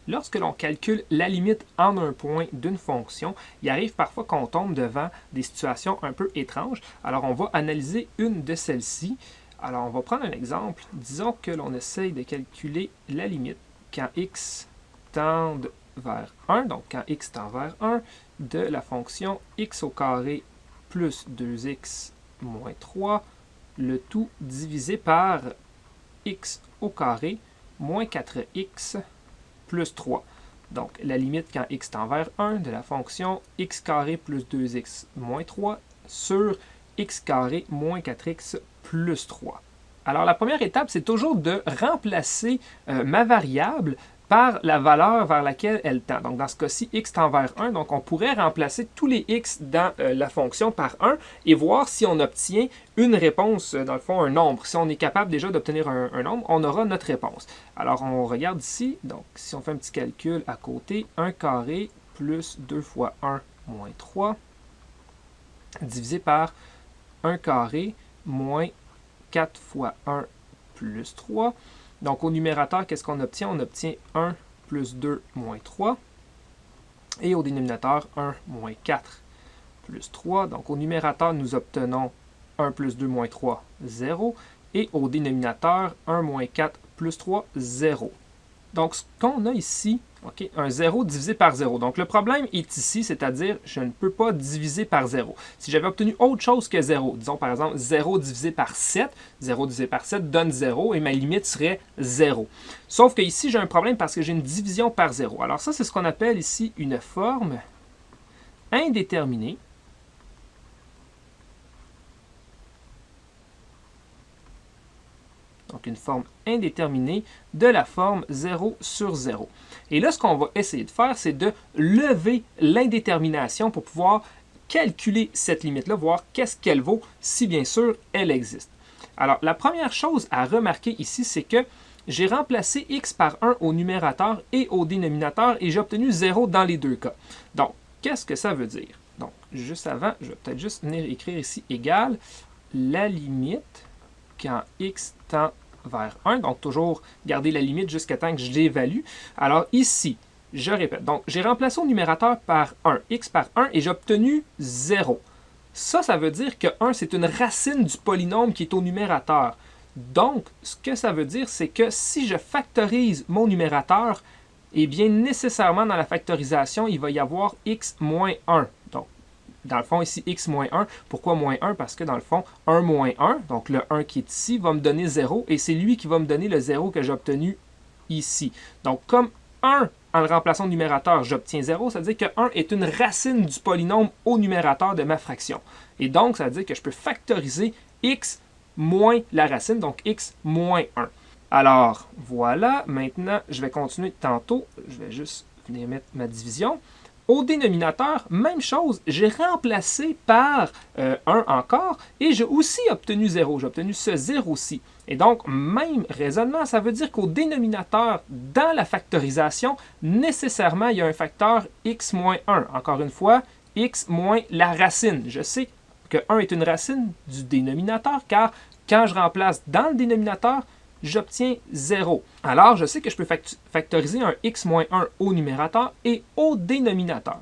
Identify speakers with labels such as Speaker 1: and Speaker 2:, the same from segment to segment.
Speaker 1: Lorsque l'on calcule la limite en un point d'une fonction, il arrive parfois qu'on tombe devant des situations un peu étranges. Alors, on va analyser une de celles-ci. Alors, on va prendre un exemple. Disons que l'on essaye de calculer la limite quand x tend vers 1, donc quand x tend vers 1, de la fonction x au carré plus 2x moins 3, le tout divisé par x au carré moins 4x plus 3. Donc, la limite quand x tend vers 1 de la fonction x carré plus 2x moins 3 sur x carré moins 4x plus 3. Alors, la première étape, c'est toujours de remplacer ma variable par la valeur vers laquelle elle tend. Donc, dans ce cas-ci, x tend vers 1. Donc, on pourrait remplacer tous les x dans la fonction par 1 et voir si on obtient une réponse, dans le fond, un nombre. Si on est capable déjà d'obtenir un nombre, on aura notre réponse. Alors, on regarde ici. Donc, si on fait un petit calcul à côté, 1 carré plus 2 fois 1 moins 3 divisé par 1 carré moins 4 fois 1 plus 3. Donc, au numérateur, qu'est-ce qu'on obtient? On obtient 1 plus 2 moins 3. Et au dénominateur, 1 moins 4 plus 3. Donc, au numérateur, nous obtenons 1 plus 2 moins 3, 0. Et au dénominateur, 1 moins 4 plus 3, 0. Donc, ce qu'on a ici, okay, un 0 divisé par 0. Donc, le problème est ici, c'est-à-dire je ne peux pas diviser par 0. Si j'avais obtenu autre chose que 0, disons par exemple 0 divisé par 7, 0 divisé par 7 donne 0 et ma limite serait 0. Sauf que ici, j'ai un problème parce que j'ai une division par 0. Alors ça, c'est ce qu'on appelle ici une forme indéterminée. Donc, une forme indéterminée de la forme 0 sur 0. Et là, ce qu'on va essayer de faire, c'est de lever l'indétermination pour pouvoir calculer cette limite-là, voir qu'est-ce qu'elle vaut si bien sûr elle existe. Alors, la première chose à remarquer ici, c'est que j'ai remplacé x par 1 au numérateur et au dénominateur et j'ai obtenu 0 dans les deux cas. Donc, qu'est-ce que ça veut dire? Donc, juste avant, je vais peut-être juste venir écrire ici égal la limite quand x tend vers 1, donc toujours garder la limite jusqu'à temps que je l'évalue. Alors ici, je répète, donc j'ai remplacé au numérateur par 1, x par 1, et j'ai obtenu 0. Ça veut dire que 1, c'est une racine du polynôme qui est au numérateur. Donc, ce que ça veut dire, c'est que si je factorise mon numérateur, eh bien, nécessairement dans la factorisation, il va y avoir x moins 1. Donc, dans le fond, ici, x moins 1. Pourquoi moins 1? Parce que dans le fond, 1 moins 1, donc le 1 qui est ici, va me donner 0, et c'est lui qui va me donner le 0 que j'ai obtenu ici. Donc, comme 1, en le remplaçant au numérateur, j'obtiens 0, ça veut dire que 1 est une racine du polynôme au numérateur de ma fraction. Et donc, ça veut dire que je peux factoriser x moins la racine, donc x moins 1. Alors, voilà. Maintenant, je vais continuer tantôt. Je vais juste venir mettre ma division. Au dénominateur, même chose, j'ai remplacé par 1 encore et j'ai aussi obtenu 0. J'ai obtenu ce 0-ci. Et donc, même raisonnement, ça veut dire qu'au dénominateur, dans la factorisation, nécessairement, il y a un facteur x moins 1. Encore une fois, x moins la racine. Je sais que 1 est une racine du dénominateur car quand je remplace dans le dénominateur, j'obtiens 0. Alors, je sais que je peux factoriser un x moins 1 au numérateur et au dénominateur.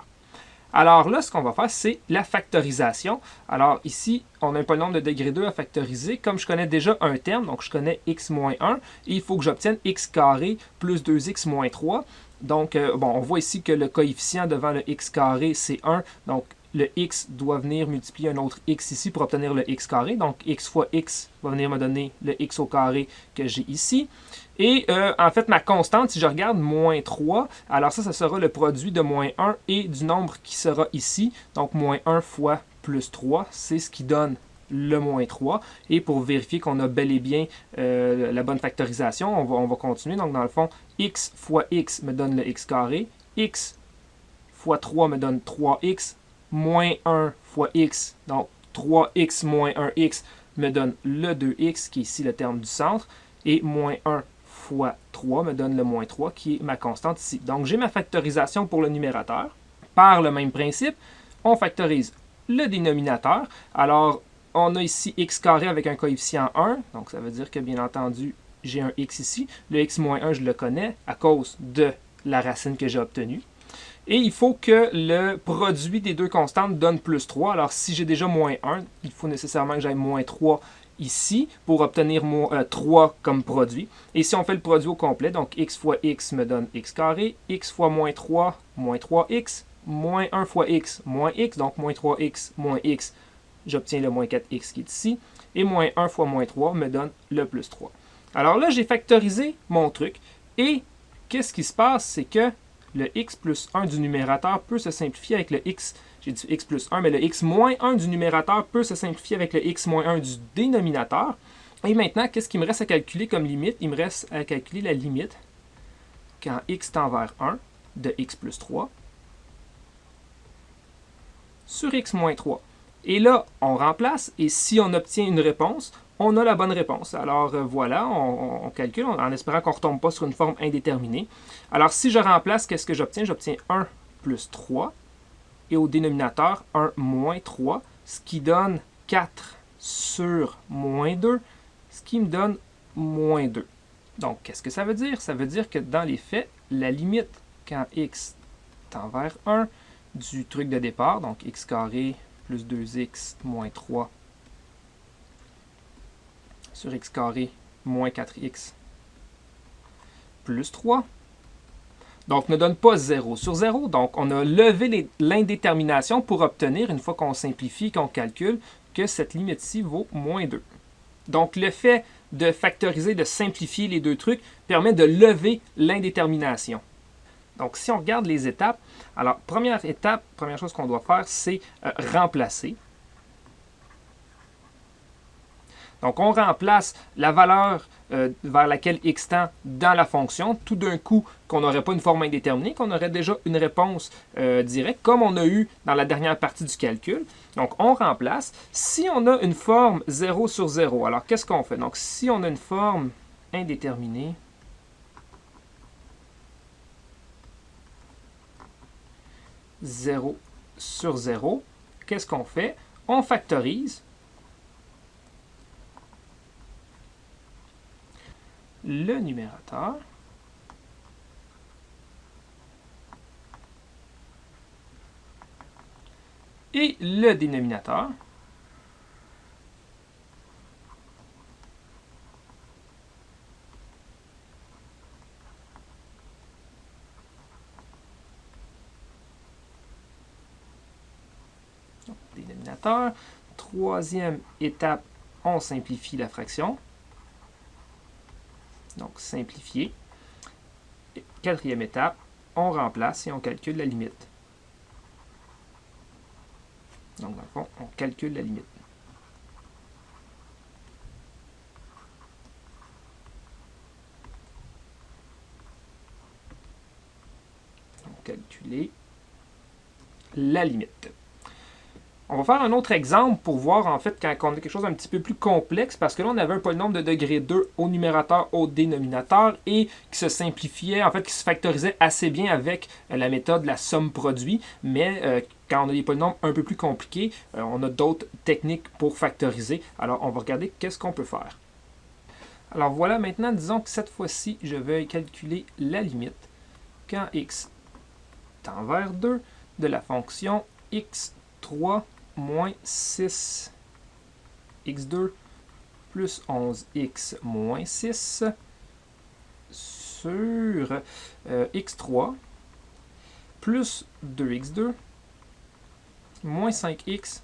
Speaker 1: Alors là, ce qu'on va faire, c'est la factorisation. Alors ici, on a un polynôme de degré 2 à factoriser. Comme je connais déjà un terme, donc je connais x moins 1, et il faut que j'obtienne x carré plus 2x moins 3. Donc, on voit ici que le coefficient devant le x carré, c'est 1. Donc, le x doit venir multiplier un autre x ici pour obtenir le x carré. Donc, x fois x va venir me donner le x au carré que j'ai ici. Et en fait, ma constante, si je regarde moins 3, alors ça sera le produit de moins 1 et du nombre qui sera ici. Donc, moins 1 fois plus 3, c'est ce qui donne le moins 3. Et pour vérifier qu'on a bel et bien la bonne factorisation, on va continuer. Donc, dans le fond, x fois x me donne le x carré. X fois 3 me donne 3x. Moins 1 fois x, donc 3x moins 1x me donne le 2x, qui est ici le terme du centre, et moins 1 fois 3 me donne le moins 3, qui est ma constante ici. Donc, j'ai ma factorisation pour le numérateur. Par le même principe, on factorise le dénominateur. Alors, on a ici x carré avec un coefficient 1, donc ça veut dire que, bien entendu, j'ai un x ici. Le x moins 1, je le connais à cause de la racine que j'ai obtenue. Et il faut que le produit des deux constantes donne plus 3. Alors, si j'ai déjà moins 1, il faut nécessairement que j'aille moins 3 ici pour obtenir 3 comme produit. Et si on fait le produit au complet, donc x fois x me donne x carré, x fois moins 3x, moins 1 fois x, moins x, donc moins 3x, moins x, j'obtiens le moins 4x qui est ici. Et moins 1 fois moins 3 me donne le plus 3. Alors là, j'ai factorisé mon truc. Et qu'est-ce qui se passe, c'est que le x plus 1 du numérateur peut se simplifier avec le x, j'ai dit x plus 1, mais le x moins 1 du numérateur peut se simplifier avec le x moins 1 du dénominateur. Et maintenant, qu'est-ce qu'il me reste à calculer comme limite? Il me reste à calculer la limite quand x tend vers 1 de x plus 3 sur x moins 3. Et là, on remplace, et si on obtient une réponse, on a la bonne réponse. Alors voilà, on calcule en espérant qu'on ne retombe pas sur une forme indéterminée. Alors si je remplace, qu'est-ce que j'obtiens? J'obtiens 1 plus 3 et au dénominateur 1 moins 3, ce qui donne 4 sur moins 2, ce qui me donne moins 2. Donc qu'est-ce que ça veut dire? Ça veut dire que dans les faits, la limite quand x tend vers 1 du truc de départ, donc x carré plus 2x moins 3 sur x carré moins 4x plus 3. Donc, ne donne pas 0 sur 0. Donc, on a levé l'indétermination pour obtenir, une fois qu'on simplifie, qu'on calcule, que cette limite-ci vaut moins 2. Donc, le fait de factoriser, de simplifier les deux trucs, permet de lever l'indétermination. Donc, si on regarde les étapes, alors, première étape, première chose qu'on doit faire, c'est remplacer. Donc, on remplace la valeur vers laquelle x tend dans la fonction. Tout d'un coup, qu'on n'aurait pas une forme indéterminée, qu'on aurait déjà une réponse directe, comme on a eu dans la dernière partie du calcul. Donc, on remplace. Si on a une forme 0 sur 0, alors qu'est-ce qu'on fait? Donc, si on a une forme indéterminée, « 0 sur 0 », qu'est-ce qu'on fait? On factorise le numérateur et le dénominateur. Donc, dénominateur. Troisième étape, on simplifie la fraction. Donc, simplifier. Quatrième étape, on remplace et on calcule la limite. Donc, dans le fond, on calcule la limite. Donc, calculer la limite. On va faire un autre exemple pour voir en fait quand on a quelque chose un petit peu plus complexe, parce que là on avait un polynôme de degré 2 au numérateur, au dénominateur, et qui se simplifiait, en fait qui se factorisait assez bien avec la méthode de la somme-produit, mais quand on a des polynômes un peu plus compliqués, on a d'autres techniques pour factoriser. Alors on va regarder qu'est-ce qu'on peut faire. Alors voilà, maintenant disons que cette fois-ci je vais calculer la limite quand x tend vers 2 de la fonction x3 moins 6 x2 plus 11x moins 6 sur x3 plus 2x2 moins 5x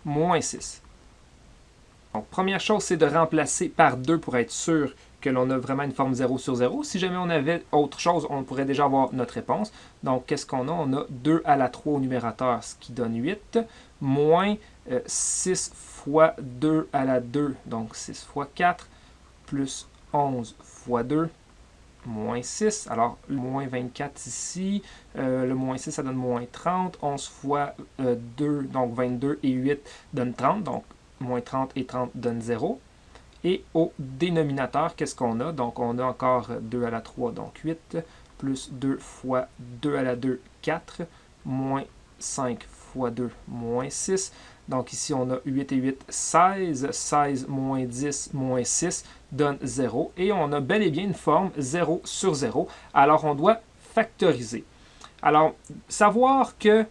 Speaker 1: moins 6. Donc, première chose, c'est de remplacer par 2 pour être sûr que l'on a vraiment une forme 0 sur 0. Si jamais on avait autre chose, on pourrait déjà avoir notre réponse. Donc, qu'est-ce qu'on a? On a 2 à la 3 au numérateur, ce qui donne 8, moins 6 fois 2 à la 2, donc 6 fois 4, plus 11 fois 2, moins 6. Alors, moins 24 ici, le moins 6, ça donne moins 30. 11 fois 2, donc 22 et 8 donne 30, donc moins 30 et 30 donne 0. Et au dénominateur, qu'est-ce qu'on a? Donc, on a encore 2 à la 3, donc 8, plus 2 fois 2 à la 2, 4, moins 5 fois 2, moins 6, Donc ici, on a 8 et 8, 16. 16 moins 10 moins 6 donne 0. Et on a bel et bien une forme 0 sur 0. Alors, on doit factoriser. Alors, savoir que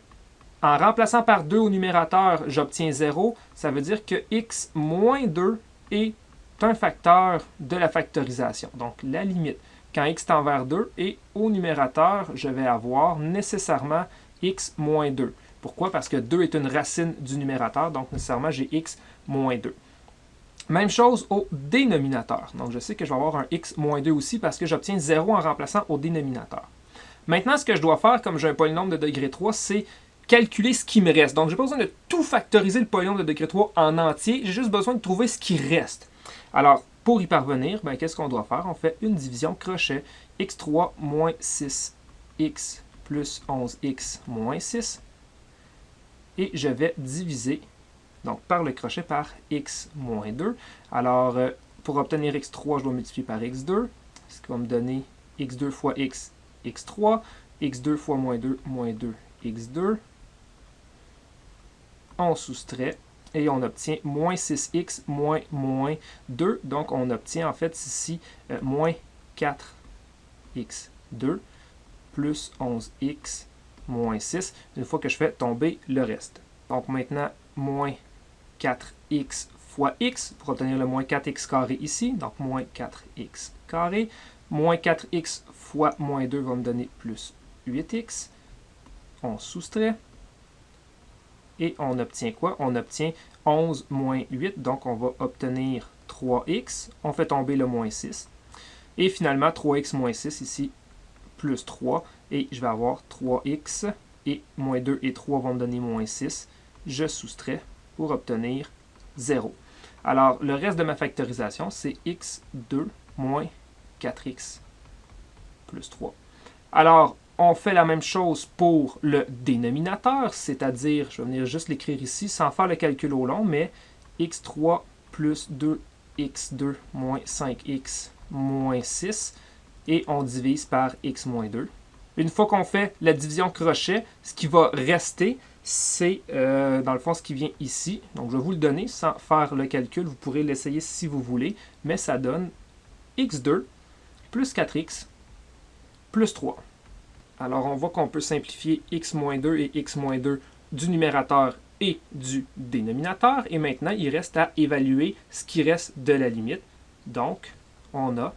Speaker 1: en remplaçant par 2 au numérateur, j'obtiens 0, ça veut dire que x moins 2 est un facteur de la factorisation. Donc, la limite, quand x tend vers 2, et au numérateur, je vais avoir nécessairement x moins 2. Pourquoi? Parce que 2 est une racine du numérateur, donc nécessairement, j'ai x moins 2. Même chose au dénominateur. Donc, je sais que je vais avoir un x moins 2 aussi parce que j'obtiens 0 en remplaçant au dénominateur. Maintenant, ce que je dois faire, comme j'ai un polynôme de degré 3, c'est calculer ce qui me reste. Donc, je n'ai pas besoin de tout factoriser le polynôme de degré 3 en entier. J'ai juste besoin de trouver ce qui reste. Alors, pour y parvenir, qu'est-ce qu'on doit faire? On fait une division crochet. x3 moins 6x plus 11x moins 6. Et je vais diviser donc, par le crochet par x moins 2. Alors, pour obtenir x3, je dois multiplier par x2, ce qui va me donner x2 fois x, x3, x2 fois moins 2, x2. On soustrait et on obtient moins 6x moins 2. Donc, on obtient en fait ici moins 4x2 plus 11x moins 6, une fois que je fais tomber le reste. Donc, maintenant, moins 4x fois x pour obtenir le moins 4x carré ici. Donc, moins 4x carré. Moins 4x fois moins 2 va me donner plus 8x. On soustrait. Et on obtient quoi? On obtient 11 moins 8. Donc, on va obtenir 3x. On fait tomber le moins 6. Et finalement, 3x moins 6 ici, plus 3. Et je vais avoir 3x. Et moins 2 et 3 vont me donner moins 6. Je soustrais pour obtenir 0. Alors, le reste de ma factorisation, c'est x2 moins 4x plus 3. Alors, on fait la même chose pour le dénominateur, c'est-à-dire, je vais venir juste l'écrire ici sans faire le calcul au long, mais x3 plus 2x2 moins 5x moins 6, et on divise par x moins 2. Une fois qu'on fait la division crochet, ce qui va rester, c'est dans le fond ce qui vient ici. Donc, je vais vous le donner sans faire le calcul. Vous pourrez l'essayer si vous voulez. Mais ça donne x2 plus 4x plus 3. Alors, on voit qu'on peut simplifier x moins 2 et x moins 2 du numérateur et du dénominateur. Et maintenant, il reste à évaluer ce qui reste de la limite. Donc, on a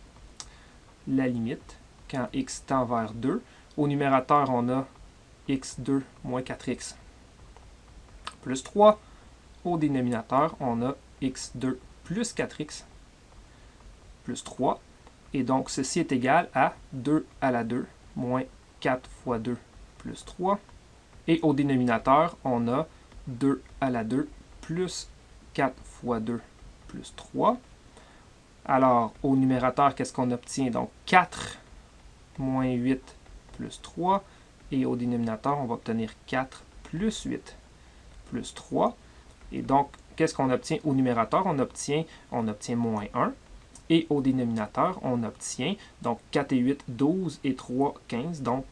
Speaker 1: la limite quand x tend vers 2. Au numérateur, on a x2 moins 4x plus 3. Au dénominateur, on a x2 plus 4x plus 3. Et donc, ceci est égal à 2 à la 2 moins 4 fois 2 plus 3. Et au dénominateur, on a 2 à la 2 plus 4 fois 2 plus 3. Alors, au numérateur, qu'est-ce qu'on obtient? Donc, 4 moins 8 plus 3. Et au dénominateur, on va obtenir 4 plus 8 plus 3. Et donc, qu'est-ce qu'on obtient au numérateur? On obtient moins 1. Et au dénominateur, on obtient, donc 4 et 8, 12 et 3, 15, donc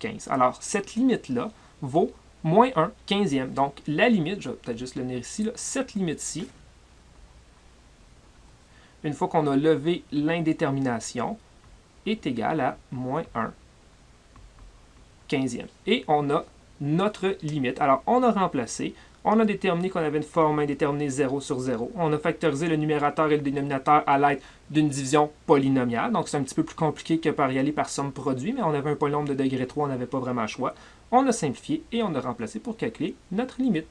Speaker 1: 15. Alors, cette limite-là vaut moins 1 15e. Donc, la limite, je vais peut-être juste le venir ici, là, cette limite-ci, une fois qu'on a levé l'indétermination, est égale à moins 1 15e. Et on a notre limite. Alors, on a remplacé, on a déterminé qu'on avait une forme indéterminée 0 sur 0. On a factorisé le numérateur et le dénominateur à l'aide d'une division polynomiale. Donc, c'est un petit peu plus compliqué que par y aller par somme produit, mais on avait un polynôme de degré 3, on n'avait pas vraiment le choix. On a simplifié et on a remplacé pour calculer notre limite.